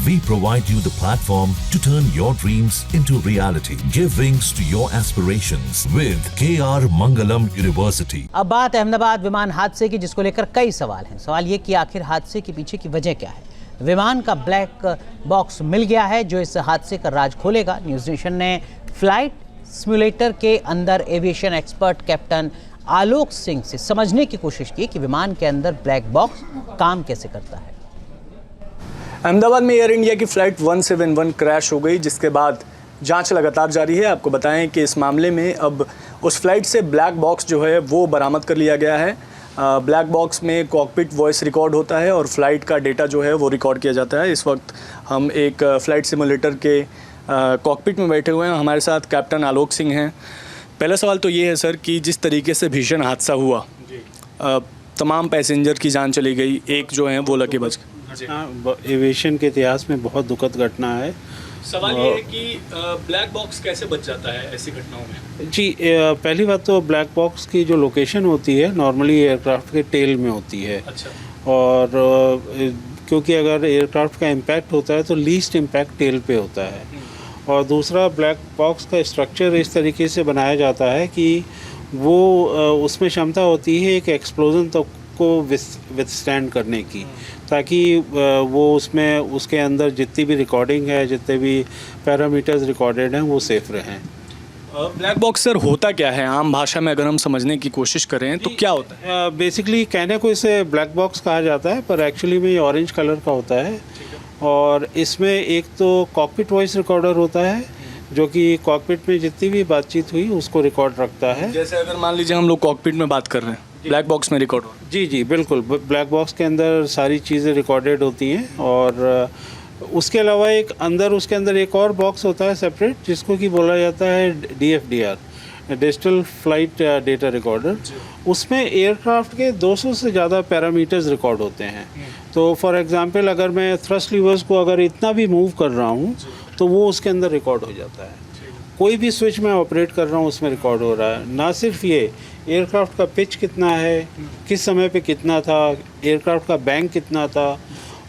We provide you the platform to turn your dreams into reality. Give wings to your aspirations with KR Mangalam University. अब बात अहमदाबाद विमान हादसे की, जिसको लेकर कई सवाल हैं। सवाल ये कि आखिर हादसे के पीछे की वजह क्या है। विमान का ब्लैक बॉक्स मिल गया है जो इस हादसे का राज खोलेगा। न्यूज़ नेशन ने फ्लाइट सिमुलेटर के अंदर aviation expert captain Alok Singh से समझने की कोशिश की कि विमान के अंदर ब्लैक बॉक्स काम कैसे करता है। अहमदाबाद में एयर इंडिया की फ़्लाइट 171 क्रैश हो गई, जिसके बाद जांच लगातार जारी है। आपको बताएं कि इस मामले में अब उस फ्लाइट से ब्लैक बॉक्स जो है वो बरामद कर लिया गया है। ब्लैक बॉक्स में कॉकपिट वॉइस रिकॉर्ड होता है और फ्लाइट का डेटा जो है वो रिकॉर्ड किया जाता है। इस वक्त हम एक फ़्लाइट सिमुलेटर के कॉकपिट में बैठे हुए हैं। हमारे साथ कैप्टन आलोक सिंह हैं। पहला सवाल तो ये है सर कि जिस तरीके से भीषण हादसा हुआ, तमाम पैसेंजर की जान चली गई, एक जो है वो लगे बच गए। एविएशन के इतिहास में बहुत दुखद घटना है। सवाल ये है कि ब्लैक बॉक्स कैसे बच जाता है ऐसी घटनाओं में? जी, पहली बात तो ब्लैक बॉक्स की जो लोकेशन होती है नॉर्मली एयरक्राफ्ट के टेल में होती है। अच्छा। और क्योंकि अगर एयरक्राफ्ट का इम्पैक्ट होता है तो लीस्ट इम्पैक्ट टेल पे होता है। और दूसरा, ब्लैक बॉक्स का स्ट्रक्चर इस तरीके से बनाया जाता है कि वो उसमें क्षमता होती है एक एक्सप्लोजन तक को विथस्टैंड करने की, ताकि वो उसमें उसके अंदर जितनी भी रिकॉर्डिंग है, जितने भी पैरामीटर्स रिकॉर्डेड हैं, वो सेफ रहें। ब्लैक बॉक्स सर होता क्या है आम भाषा में, अगर हम समझने की कोशिश करें तो क्या होता है? बेसिकली कहने को इसे ब्लैक बॉक्स कहा जाता है, पर एक्चुअली में ये ऑरेंज कलर का होता है। और इसमें एक तो कॉकपिट वॉइस रिकॉर्डर होता है जो कि कॉकपिट में जितनी भी बातचीत हुई उसको रिकॉर्ड रखता है। जैसे अगर मान लीजिए हम लोग कॉकपिट में बात कर रहे हैं, ब्लैक बॉक्स में रिकॉर्ड हो। जी, बिल्कुल। ब्लैक बॉक्स के अंदर सारी चीज़ें रिकॉर्डेड होती हैं। और उसके अलावा उसके अंदर एक और बॉक्स होता है सेपरेट, जिसको कि बोला जाता है DFDR, digital flight data recorder. उसमें एयरक्राफ्ट के 200 से ज़्यादा पैरामीटर्स रिकॉर्ड होते हैं। तो फॉर एग्जांपल अगर मैं थ्रस्ट लीवर्स को अगर इतना भी मूव कर रहा हूँ तो वो उसके अंदर रिकॉर्ड हो जाता है। कोई भी स्विच मैं ऑपरेट कर रहा हूँ उसमें रिकॉर्ड हो रहा है। ना सिर्फ ये, एयरक्राफ्ट का पिच कितना है, किस समय पे कितना था, एयरक्राफ्ट का बैंक कितना था,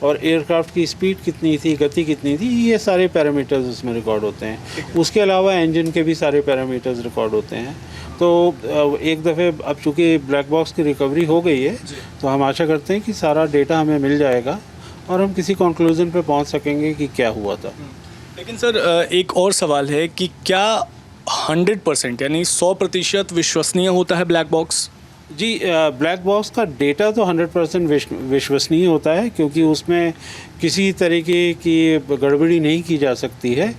और एयरक्राफ्ट की स्पीड कितनी थी, गति कितनी थी, ये सारे पैरामीटर्स उसमें रिकॉर्ड होते हैं। उसके अलावा इंजन के भी सारे पैरामीटर्स रिकॉर्ड होते हैं। तो एक दफ़े अब चूँकि ब्लैक बॉक्स की रिकवरी हो गई है तो हम आशा करते हैं कि सारा डेटा हमें मिल जाएगा और हम किसी कंक्लूजन पे पहुंच सकेंगे कि क्या हुआ था। लेकिन सर एक और सवाल है कि क्या 100% यानी 100% विश्वसनीय होता है ब्लैक बॉक्स? जी, ब्लैक बॉक्स का डेटा तो 100% विश्वसनीय होता है, क्योंकि उसमें किसी तरीके की गड़बड़ी नहीं की जा सकती है।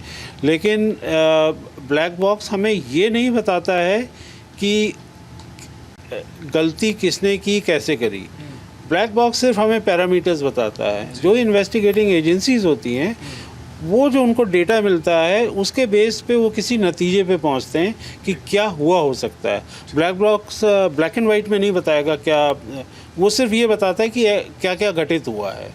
लेकिन ब्लैक बॉक्स हमें ये नहीं बताता है कि गलती किसने की, कैसे करी। ब्लैक बॉक्स सिर्फ हमें पैरामीटर्स बताता है। जो इन्वेस्टिगेटिंग एजेंसीज होती हैं वो जो उनको डेटा मिलता है उसके बेस पे वो किसी नतीजे पे पहुंचते हैं कि क्या हुआ हो सकता है। Black box black and white में नहीं बताएगा क्या, वो सिर्फ ये बताता है कि क्या क्या घटित हुआ है।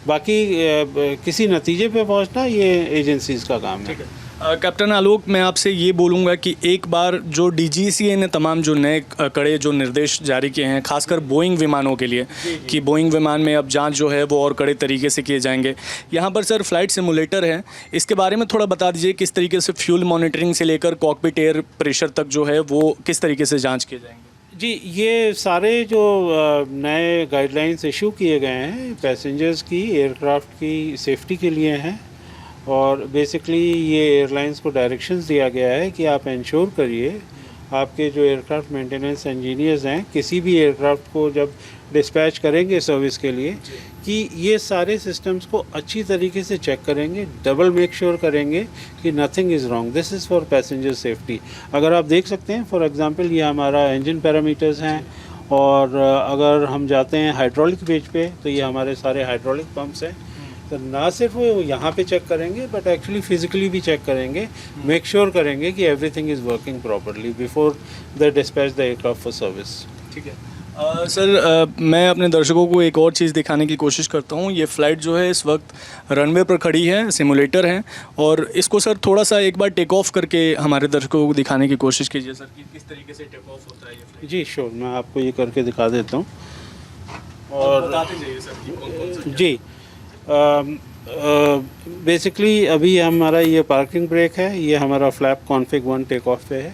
बाकी किसी नतीजे पे पहुंचना ये एजेंसीज का काम है। कैप्टन आलोक, मैं आपसे ये बोलूँगा कि एक बार जो DGCA ने तमाम जो नए कड़े जो निर्देश जारी किए हैं, खासकर बोइंग विमानों के लिए, कि बोइंग विमान में अब जांच जो है वो और कड़े तरीके से किए जाएंगे। यहाँ पर सर फ्लाइट सिमुलेटर है, इसके बारे में थोड़ा बता दीजिए किस तरीके से फ्यूल मॉनिटरिंग से लेकर कॉकपिट एयर प्रेशर तक जो है वो किस तरीके से जाँच किए जाएंगे? जी, ये सारे जो नए गाइडलाइंस इशू किए गए हैं पैसेंजर्स की, एयरक्राफ्ट की सेफ्टी के लिए हैं। और बेसिकली ये एयरलाइंस को डायरेक्शंस दिया गया है कि आप इंश्योर करिए, आपके जो एयरक्राफ्ट मेंटेनेंस इंजीनियर्स हैं किसी भी एयरक्राफ्ट को जब डिस्पैच करेंगे सर्विस के लिए, कि ये सारे सिस्टम्स को अच्छी तरीके से चेक करेंगे, डबल मेक श्योर करेंगे कि nothing is wrong. This is for passenger safety. अगर आप देख सकते हैं, फॉर एग्जांपल ये हमारा इंजन पैरामीटर्स हैं। और अगर हम जाते हैं हाइड्रोलिक पेज पे तो ये हमारे सारे हाइड्रोलिक पंप्स हैं। तो ना सिर्फ वो यहाँ पे चेक करेंगे बट एक्चुअली फिजिकली भी चेक करेंगे, मेक श्योर करेंगे कि everything is working properly before the dispatch the aircraft for service. ठीक है सर, मैं अपने दर्शकों को एक और चीज़ दिखाने की कोशिश करता हूँ। ये फ़्लाइट जो है इस वक्त रनवे पर खड़ी है, सिमुलेटर है, और इसको सर थोड़ा सा एक बार टेक ऑफ करके हमारे दर्शकों को दिखाने की कोशिश कीजिए सर कि किस तरीके से टेक ऑफ होता है ये फ्लाइट। जी श्योर, मैं आपको ये करके दिखा देता हूँ। और बताते जाइए सर कि कौन कौन सा जी, बेसिकली अभी हमारा ये पार्किंग ब्रेक है, ये हमारा फ्लैप कॉन्फिग 1 टेक ऑफ पे है।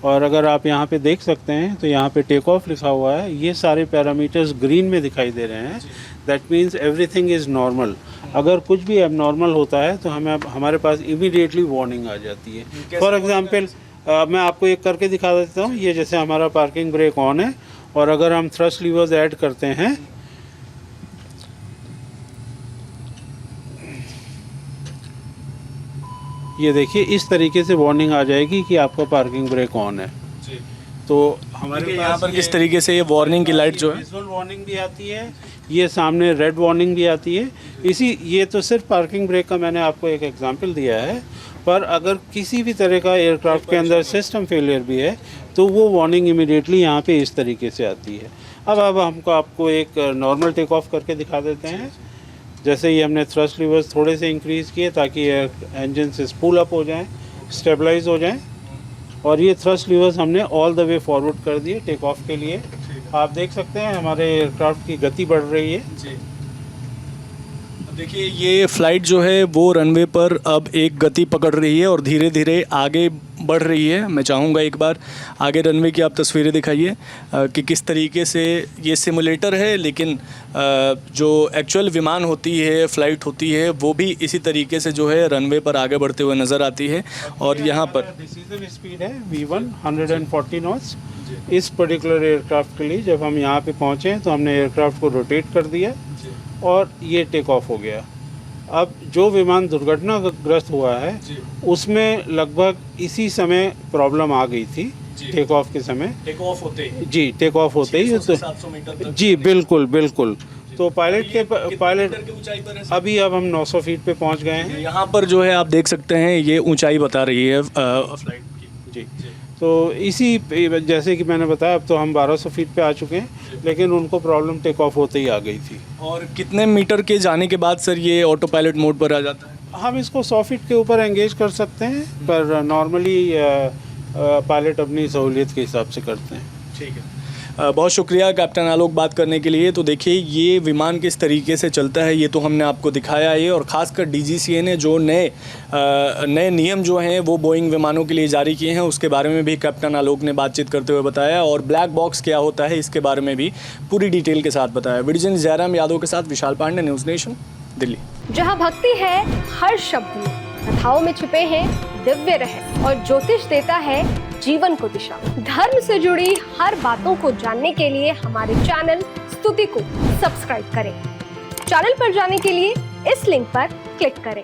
और अगर आप यहाँ पे देख सकते हैं तो यहाँ पे टेक ऑफ लिखा हुआ है, ये सारे पैरामीटर्स ग्रीन में दिखाई दे रहे हैं। That means everything is normal. अगर कुछ भी एबनॉर्मल होता है तो हमारे पास इमीडिएटली वार्निंग आ जाती है। फॉर एग्जांपल मैं आपको एक करके दिखा देता हूँ। ये जैसे हमारा पार्किंग ब्रेक ऑन है और अगर हम थ्रस्ट लीवर्स ऐड करते हैं, ये देखिए इस तरीके से वार्निंग आ जाएगी कि आपका पार्किंग ब्रेक ऑन है। तो हमारे यहाँ पर किस तरीके से ये वार्निंग की लाइट जो है, विजुअल वार्निंग भी आती है, ये सामने रेड वार्निंग भी आती है। ये तो सिर्फ पार्किंग ब्रेक का मैंने आपको एक एग्जांपल दिया है, पर अगर किसी भी तरह का एयरक्राफ्ट के अंदर सिस्टम फेलियर भी है तो वो वार्निंग इमीडिएटली यहाँ पे इस तरीके से आती है। अब हमको आपको एक नॉर्मल टेक ऑफ करके दिखा देते हैं। जैसे ही हमने थ्रस्ट लीवर्स थोड़े से इंक्रीज़ किए ताकि इंजन से स्पूल अप हो जाएं, स्टेबलाइज हो जाएं, और ये थ्रस्ट लीवर्स हमने ऑल द वे फॉरवर्ड कर दिए टेक ऑफ के लिए। आप देख सकते हैं हमारे एयरक्राफ्ट की गति बढ़ रही है। देखिए ये फ़्लाइट जो है वो रनवे पर अब एक गति पकड़ रही है और धीरे धीरे आगे बढ़ रही है। मैं चाहूँगा एक बार आगे रनवे की आप तस्वीरें दिखाइए कि किस तरीके से ये सिमुलेटर है, लेकिन जो एक्चुअल विमान होती है, फ़्लाइट होती है, वो भी इसी तरीके से जो है रनवे पर आगे बढ़ते हुए नज़र आती है। और यहाँ पर डिसीजन स्पीड है V1 140 नॉट्स। इस पर्टिकुलर एयरक्राफ्ट के लिए जब हम यहाँ पे पहुँचे तो हमने एयरक्राफ्ट को रोटेट कर दिया और ये टेक ऑफ हो गया। अब जो विमान दुर्घटनाग्रस्त हुआ है उसमें लगभग इसी समय प्रॉब्लम आ गई थी टेक ऑफ के समय। टेक ऑफ होते ही टेक ऑफ होते ही तो जी बिल्कुल। तो पायलट ऊंचाई पर अभी अब हम 900 फीट पे पहुंच गए हैं। यहाँ पर जो है आप देख सकते हैं ये ऊंचाई बता रही है फ्लाइट की। जी तो इसी जैसे कि मैंने बताया अब तो हम 1200 फीट पे आ चुके हैं, लेकिन उनको प्रॉब्लम टेक ऑफ होते ही आ गई थी। और कितने मीटर के जाने के बाद सर ये ऑटो पायलट मोड पर आ जाता है? हम इसको 100 फीट के ऊपर एंगेज कर सकते हैं, पर नॉर्मली पायलट अपनी सहूलियत के हिसाब से करते हैं। ठीक है, बहुत शुक्रिया कैप्टन आलोक बात करने के लिए। तो देखिए ये विमान किस तरीके से चलता है ये तो हमने आपको दिखाया है, और ख़ासकर DGCA ने जो नए नियम जो हैं वो बोइंग विमानों के लिए जारी किए हैं उसके बारे में भी कैप्टन आलोक ने बातचीत करते हुए बताया, और ब्लैक बॉक्स क्या होता है इसके बारे में भी पूरी डिटेल के साथ बताया। वीडियो जयराम यादव के साथ विशाल पांडे, न्यूज़ नेशन, दिल्ली। जहाँ भक्ति है हर शब्द में, कथाओं में छुपे हैं दिव्य रहस्य, और ज्योतिष देता है जीवन को दिशा। धर्म से जुड़ी हर बातों को जानने के लिए हमारे चैनल स्तुति को सब्सक्राइब करें। चैनल पर जाने के लिए इस लिंक पर क्लिक करें।